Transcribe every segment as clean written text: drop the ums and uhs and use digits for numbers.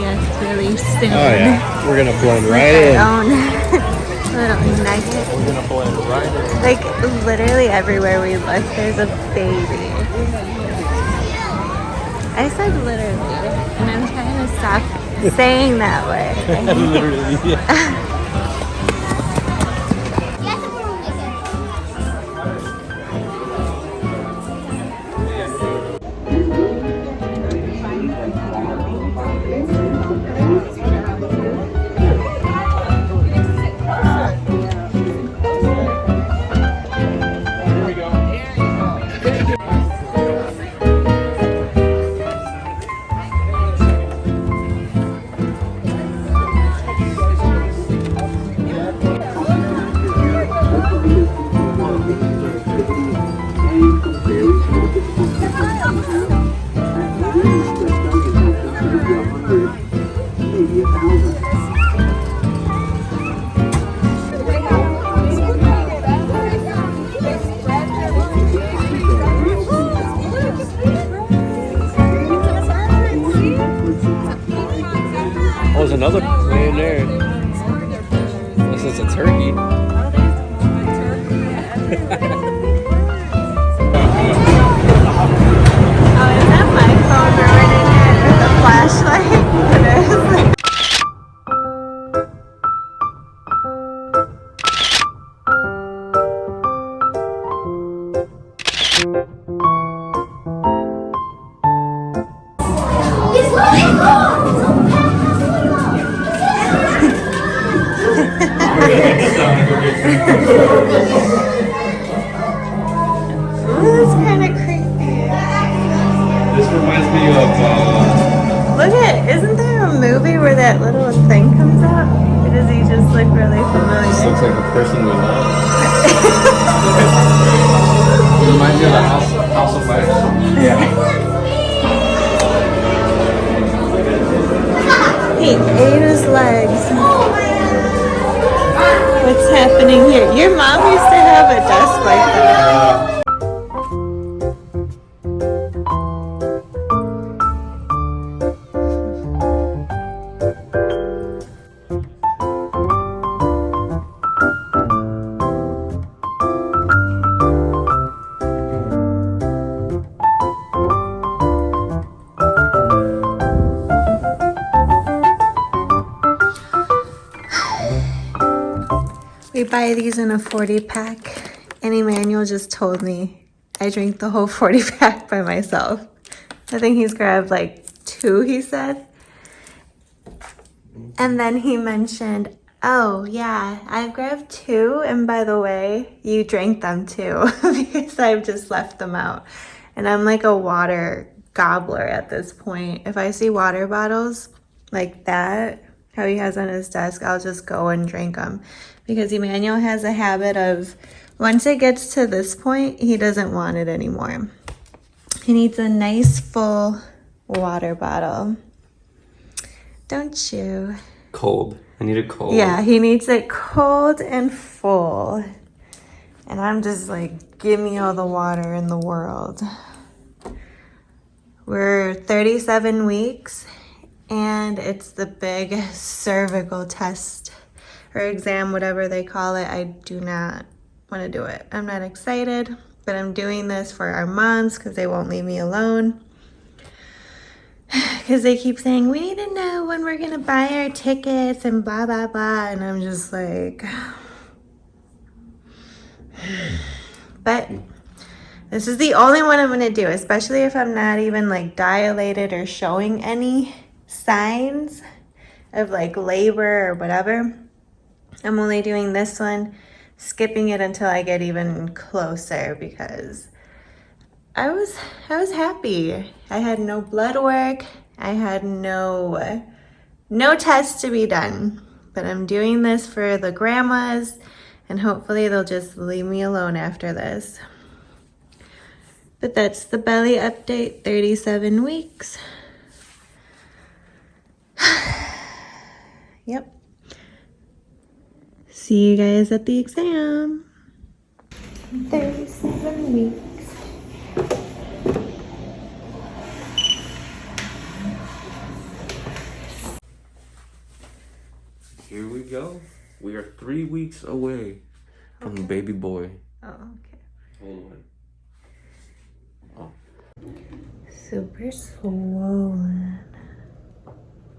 us really soon. Oh yeah, we're gonna blend With right in. our own little nugget. We're gonna blend right in. Like literally everywhere we look, there's a baby. I said literally, and I'm trying to stop saying that word. Literally, yeah. Oh, there's another plane there. This is a turkey. Oh, is that my phone ruining it with the flashlight? It is. Ooh, it's kind of creepy. This reminds me of, Look isn't there a movie where that little thing comes up? Or does he just look really this familiar? looks like a person we love. It reminds me of the House of Fire. Yeah. He ate his legs. What's happening here? Your mom used to have a desk like that. We buy these in a 40 pack, and Emmanuel just told me I drank the whole 40 pack by myself. I think he's grabbed like 2, he said. And then he mentioned, oh yeah, I've grabbed 2, and by the way, you drank them too, because I've just left them out. And I'm like a water gobbler at this point. If I see water bottles like that, how he has on his desk, I'll just go and drink them. Because Emmanuel has a habit of, once it gets to this point, he doesn't want it anymore. He needs a nice full water bottle. Don't you? Cold. I need it cold. Yeah, he needs it cold and full. And I'm just like, give me all the water in the world. We're 37 weeks, and it's the big cervical test or exam, whatever they call it. I do not want to do it. I'm not excited, but I'm doing this for our moms because they won't leave me alone. Because they keep saying, we need to know when we're going to buy our tickets and blah, blah, blah. And I'm just like, but this is the only one I'm going to do, especially if I'm not even like dilated or showing any signs of like labor or whatever. I'm only doing this one, skipping it until I get even closer because I was happy. I had no blood work. I had no tests to be done. But I'm doing this for the grandmas, and hopefully they'll just leave me alone after this. But that's the belly update, 37 weeks. Yep. See you guys at the exam. 37 weeks. here we go. We are 3 weeks away from the baby boy. Oh, okay. Hold on. Super swollen.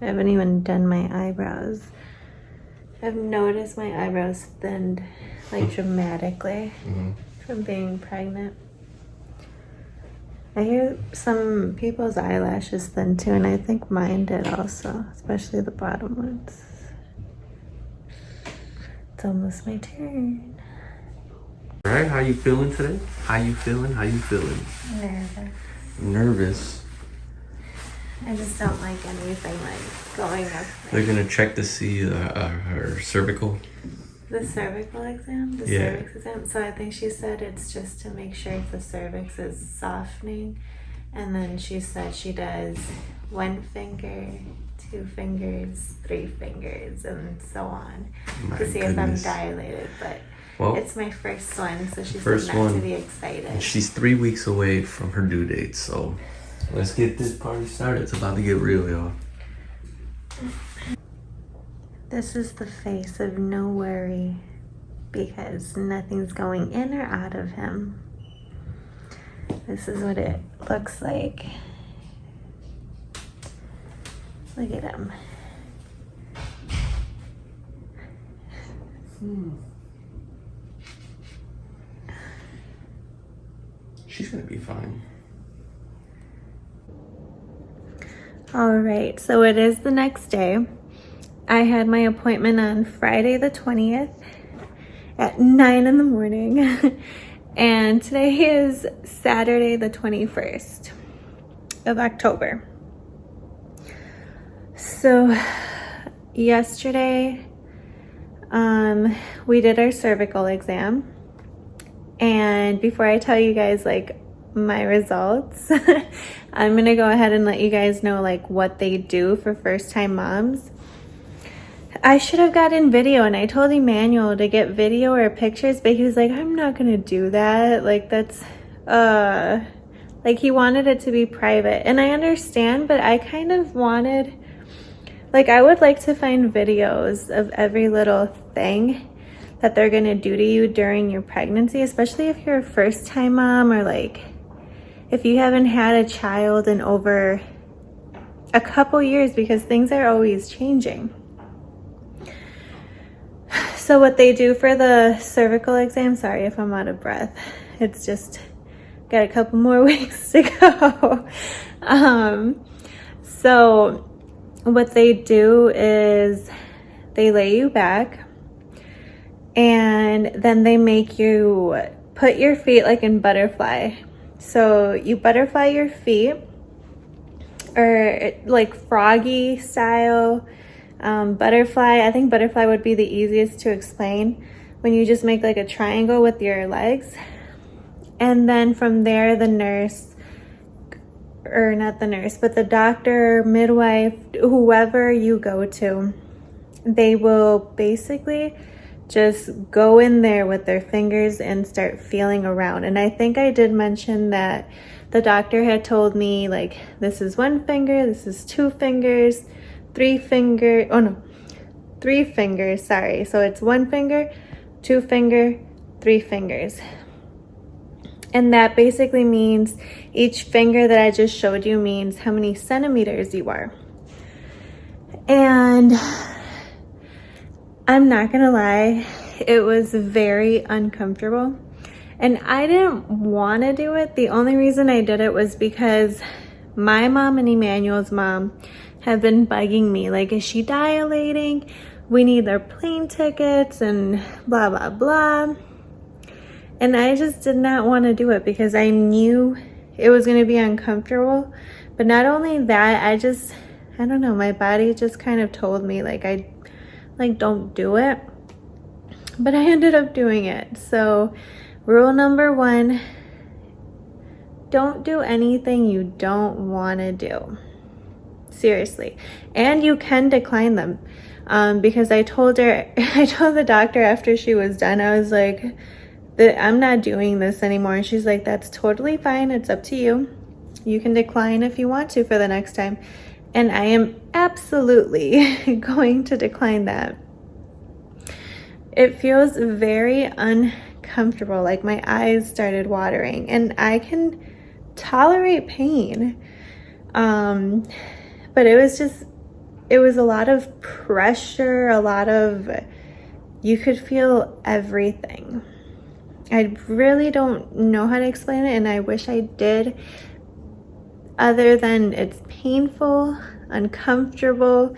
I haven't even done my eyebrows. I've noticed my eyebrows thinned like dramatically from being pregnant. I hear some people's eyelashes thin too, and I think mine did also, especially the bottom ones. It's almost my turn. All right, how you feeling today? How you feeling? Nervous. Nervous. I just don't like anything like going up They're there. gonna check to see her cervical. The cervical exam? The Yeah. cervix exam? So I think she said it's just to make sure if the cervix is softening. And then she said she does 1 finger, 2 fingers, 3 fingers, and so on. My To see goodness. if I'm dilated. But Well, it's my first one, so she first said not one. to be excited. She's 3 weeks away from her due date, so let's get this party started. It's about to get real, y'all. This is the face of no worry because nothing's going in or out of him. This is what it looks like. Look at him. She's gonna be fine. All right, so it is the next day. I had my appointment on Friday the 20th at 9 in the morning. And today is Saturday the 21st of October. So yesterday, we did our cervical exam. And before I tell you guys like my results, I'm gonna go ahead and let you guys know like what they do for first-time moms. I should have gotten video, and I told Emmanuel to get video or pictures, but he was like, I'm not gonna do that. Like that's, like he wanted it to be private. And I understand, but I kind of wanted, like I would like to find videos of every little thing that they're gonna do to you during your pregnancy, especially if you're a first-time mom or like if you haven't had a child in over a couple years, because things are always changing. So what they do for the cervical exam, sorry if I'm out of breath, it's just got a couple more weeks to go. So what they do is they lay you back, and then they make you put your feet like in butterfly. So you butterfly your feet, or like froggy style. Butterfly, I think butterfly would be the easiest to explain, when you just make like a triangle with your legs. And then from there, the nurse, or not the nurse, but the doctor, midwife, whoever you go to, they will basically just go in there with their fingers and start feeling around. And I think I did mention that the doctor had told me like, this is 1 finger, this is 2 fingers, 3 finger, oh no, 3 fingers, sorry. So it's 1 finger, 2 finger, 3 fingers. And that basically means each finger that I just showed you means how many centimeters you are. And I'm not gonna lie, it was very uncomfortable. And I didn't want to do it. The only reason I did it was because my mom and Emmanuel's mom have been bugging me. Like, is she dilating? We need their plane tickets and blah, blah, blah. And I just did not want to do it because I knew it was going to be uncomfortable. But not only that, I don't know, my body just kind of told me don't do it. But I ended up doing it. So rule number 1, don't do anything you don't want to do. Seriously. And you can decline them. Because I told the doctor after she was done, I was like, I'm not doing this anymore. And she's like, that's totally fine. It's up to you. You can decline if you want to for the next time. And I am absolutely going to decline that. It feels very uncomfortable. Like my eyes started watering, and I can tolerate pain. But it was a lot of pressure, you could feel everything. I really don't know how to explain it, and I wish I did, other than it's painful, uncomfortable,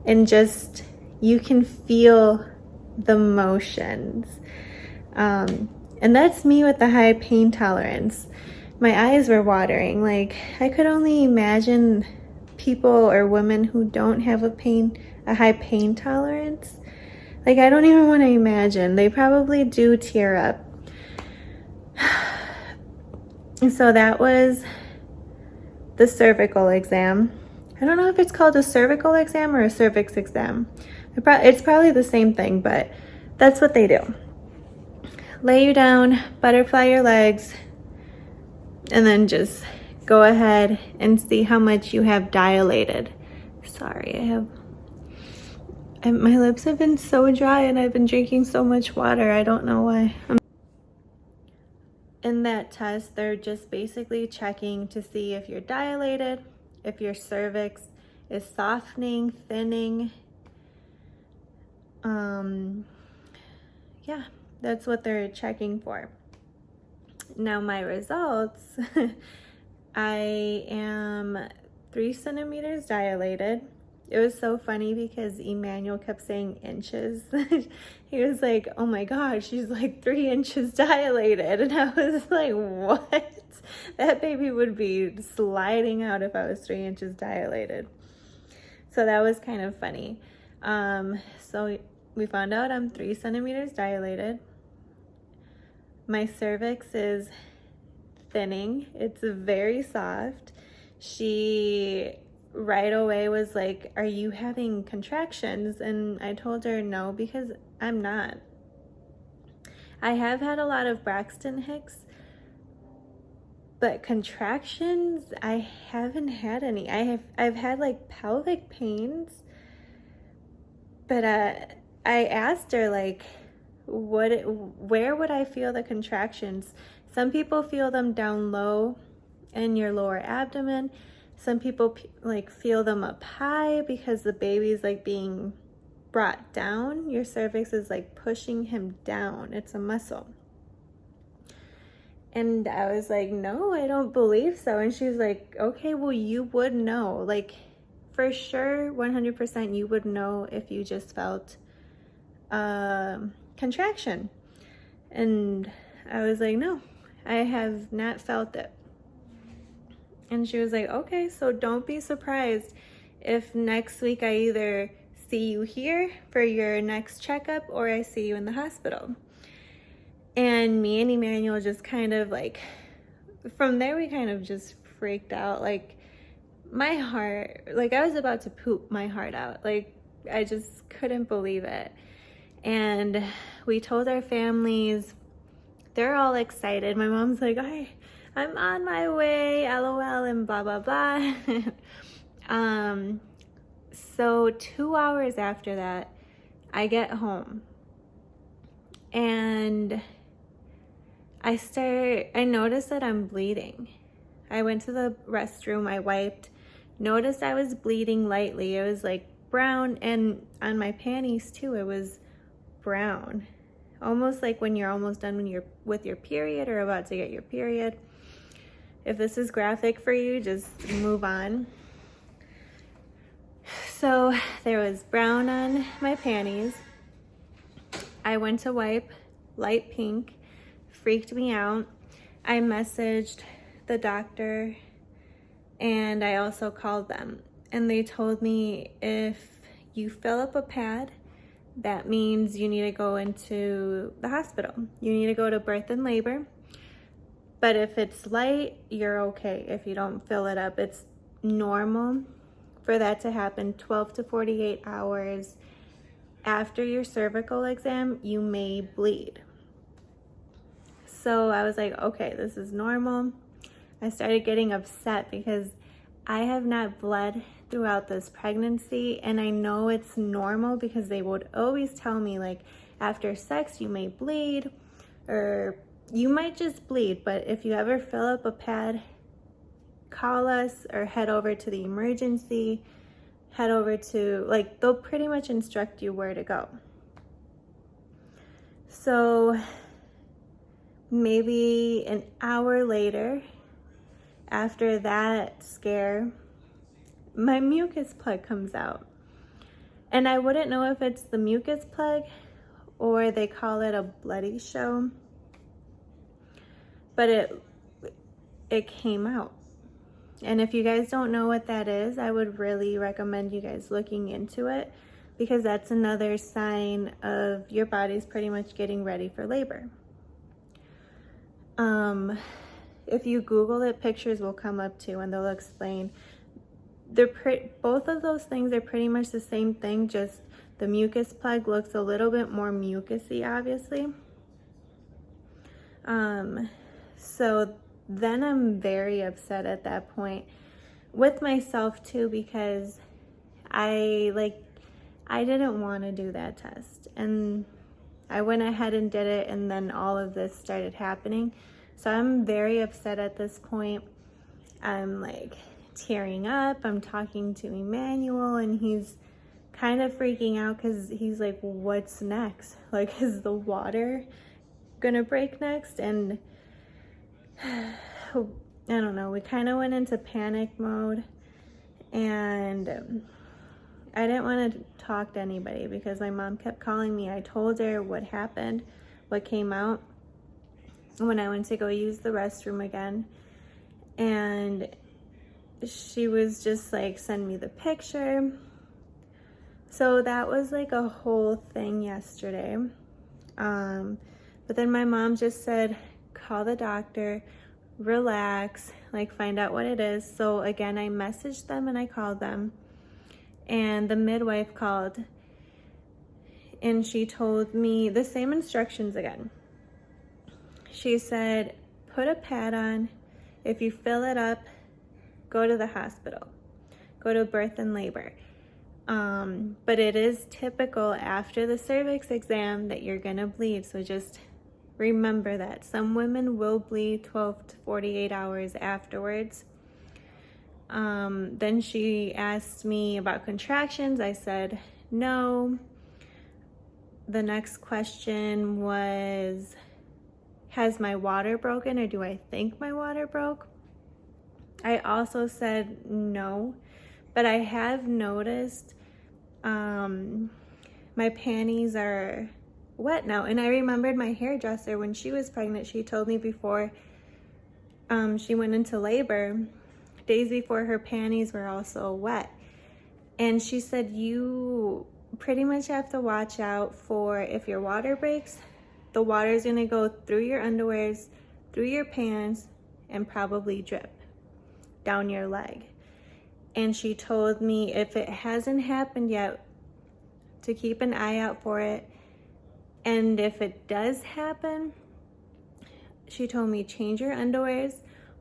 and just you can feel the motions. And that's me with the high pain tolerance. My eyes were watering. Like, I could only imagine people or women who don't have a high pain tolerance. Like, I don't even want to imagine. They probably do tear up. And so that was the cervical exam. I don't know if it's called a cervical exam or a cervix exam. It's probably the same thing, but that's what they do. Lay you down, butterfly your legs, and then just go ahead and see how much you have dilated. Sorry, my lips have been so dry and I've been drinking so much water. I don't know why. In that test, they're just basically checking to see if you're dilated, if your cervix is softening, thinning. Yeah, that's what they're checking for. Now my results, I am 3 centimeters dilated. It was so funny because Emmanuel kept saying inches. He was like, oh my gosh, she's like 3 inches dilated. And I was like, what? That baby would be sliding out if I was 3 inches dilated. So that was kind of funny. So we found out I'm 3 centimeters dilated. My cervix is thinning. It's very soft. She right away was like, are you having contractions? And I told her no, because I'm not. I have had a lot of Braxton Hicks, but contractions, I haven't had any. I've had like pelvic pains, but I asked her like, where would I feel the contractions? Some people feel them down low in your lower abdomen. Some people like feel them up high because the baby's like being brought down. Your cervix is like pushing him down. It's a muscle. And I was like, no, I don't believe so. And she was like, okay, well, you would know. Like, for sure, 100% you would know if you just felt contraction. And I was like, no, I have not felt it. And she was like, okay, so don't be surprised if next week I either see you here for your next checkup or I see you in the hospital. And me and Emmanuel just kind of like, from there we kind of just freaked out. Like, my heart, like I was about to poop my heart out. Like, I just couldn't believe it. And we told our families. They're all excited. My mom's like, I'm on my way, LOL, and blah, blah, blah. So 2 hours after that, I get home. And I noticed that I'm bleeding. I went to the restroom, I wiped, noticed I was bleeding lightly. It was like brown, and on my panties too, it was brown. Almost like when you're almost done with your period or about to get your period. If this is graphic for you, just move on. So there was brown on my panties. I went to wipe, light pink, freaked me out. I messaged the doctor and I also called them. And they told me if you fill up a pad, that means you need to go into the hospital. You need to go to birth and labor. But if it's light, you're okay. If you don't fill it up, it's normal for that to happen 12 to 48 hours after your cervical exam. You may bleed. So I was like, okay, this is normal. I started getting upset because I have not bled throughout this pregnancy, and I know it's normal because they would always tell me, like, after sex you may bleed, or you might just bleed, but if you ever fill up a pad, call us or head over to the emergency, head over to, like, they'll pretty much instruct you where to go. So maybe an hour later, after that scare, my mucus plug comes out. And I wouldn't know if it's the mucus plug or they call it a bloody show, but it came out. And if you guys don't know what that is, I would really recommend you guys looking into it, because that's another sign of your body's pretty much getting ready for labor. If you Google it, pictures will come up too, and they'll explain. Both of those things are pretty much the same thing, just the mucus plug looks a little bit more mucusy, obviously. So then I'm very upset at that point with myself too, because I didn't want to do that test, and I went ahead and did it, and then all of this started happening. So I'm very upset at this point. I'm like tearing up. I'm talking to Emmanuel, and he's kind of freaking out because he's like, what's next? Like, is the water gonna break next? And I don't know, we kind of went into panic mode, and I didn't want to talk to anybody because my mom kept calling me. I told her what happened, what came out when I went to go use the restroom again, and she was just like, send me the picture. So that was like a whole thing yesterday. But then my mom just said, call the doctor, relax, like find out what it is. So again, I messaged them and I called them, and the midwife called, and she told me the same instructions again. She said, put a pad on. If you fill it up, go to the hospital, go to birth and labor. But it is typical after the cervix exam that you're gonna bleed. So just remember that. Some women will bleed 12 to 48 hours afterwards. Then she asked me about contractions. I said no. The next question was, has my water broken, or do I think my water broke? I also said no, but I have noticed my panties are wet now. And I remembered my hairdresser, when she was pregnant, she told me before she went into labor, days before, her panties were also wet. And she said, you pretty much have to watch out for, if your water breaks, the water is going to go through your underwears, through your pants, and probably drip down your leg. And she told me if it hasn't happened yet, to keep an eye out for it. And if it does happen, she told me, change your underwears,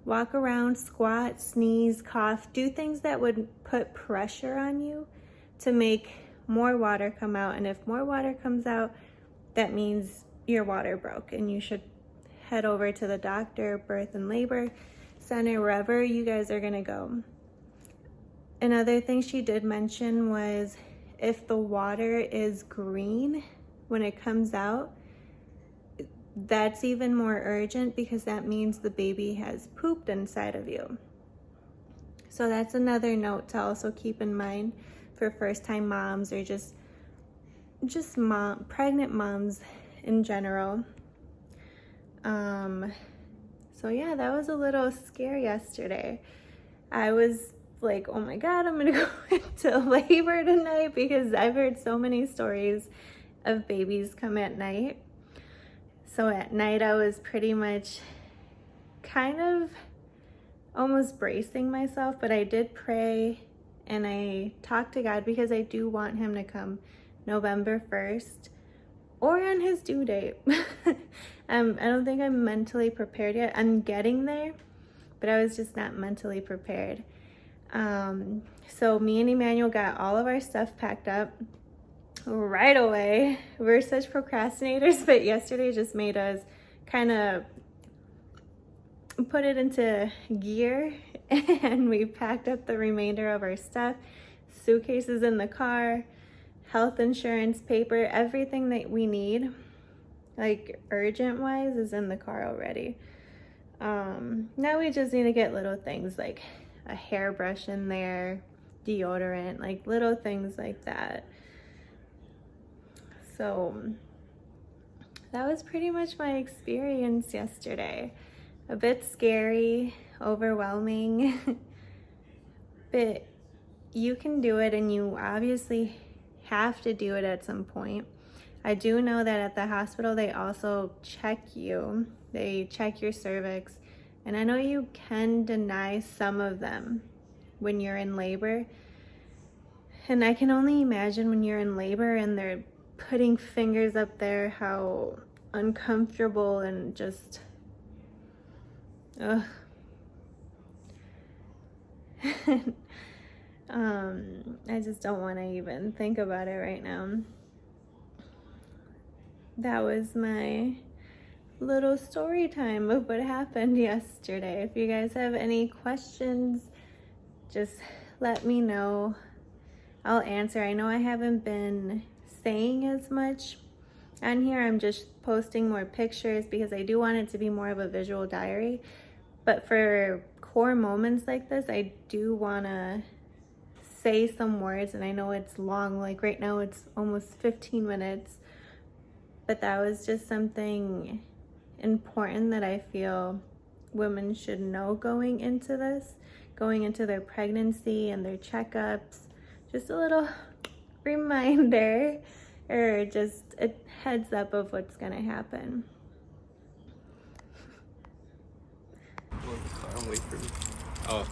walk around, squat, sneeze, cough, do things that would put pressure on you to make more water come out. And if more water comes out, that means your water broke, and you should head over to the doctor, birth and labor center, wherever you guys are gonna go. Another thing she did mention was, if the water is green when it comes out, that's even more urgent, because that means the baby has pooped inside of you. So that's another note to also keep in mind for first-time moms, or just pregnant moms in general. So yeah, that was a little scary yesterday. I was like, oh my God, I'm gonna go into labor tonight, because I've heard so many stories of babies come at night. So at night I was pretty much kind of almost bracing myself, but I did pray and I talked to God, because I do want him to come November 1st or on his due date. I don't think I'm mentally prepared yet. I'm getting there, but I was just not mentally prepared. So me and Emmanuel got all of our stuff packed up. right away. We're such procrastinators, but yesterday just made us kind of put it into gear and we packed up the remainder of our stuff, suitcases in the car, health insurance, paper, everything that we need, like urgent wise, is in the car already. Now we just need to get little things like a hairbrush in there, deodorant, like little things like that. So that was pretty much my experience yesterday. A bit scary, overwhelming, but you can do it, and you obviously have to do it at some point. I do know that at the hospital they also check you. They check your cervix, and I know you can deny some of them when you're in labor. And I can only imagine when you're in labor and they're putting fingers up there, how uncomfortable and just, ugh. I just don't want to even think about it right now. That was my little story time of what happened yesterday. If you guys have any questions, just let me know. I'll answer. I know I haven't been saying as much on here. I'm just posting more pictures because I do want it to be more of a visual diary. But for core moments like this, I do want to say some words, and I know it's long. Like right now it's almost 15 minutes. But that was just something important that I feel women should know going into this, going into their pregnancy and their checkups. Just a little reminder, or just a heads up of what's gonna happen. Wait for me. Oh.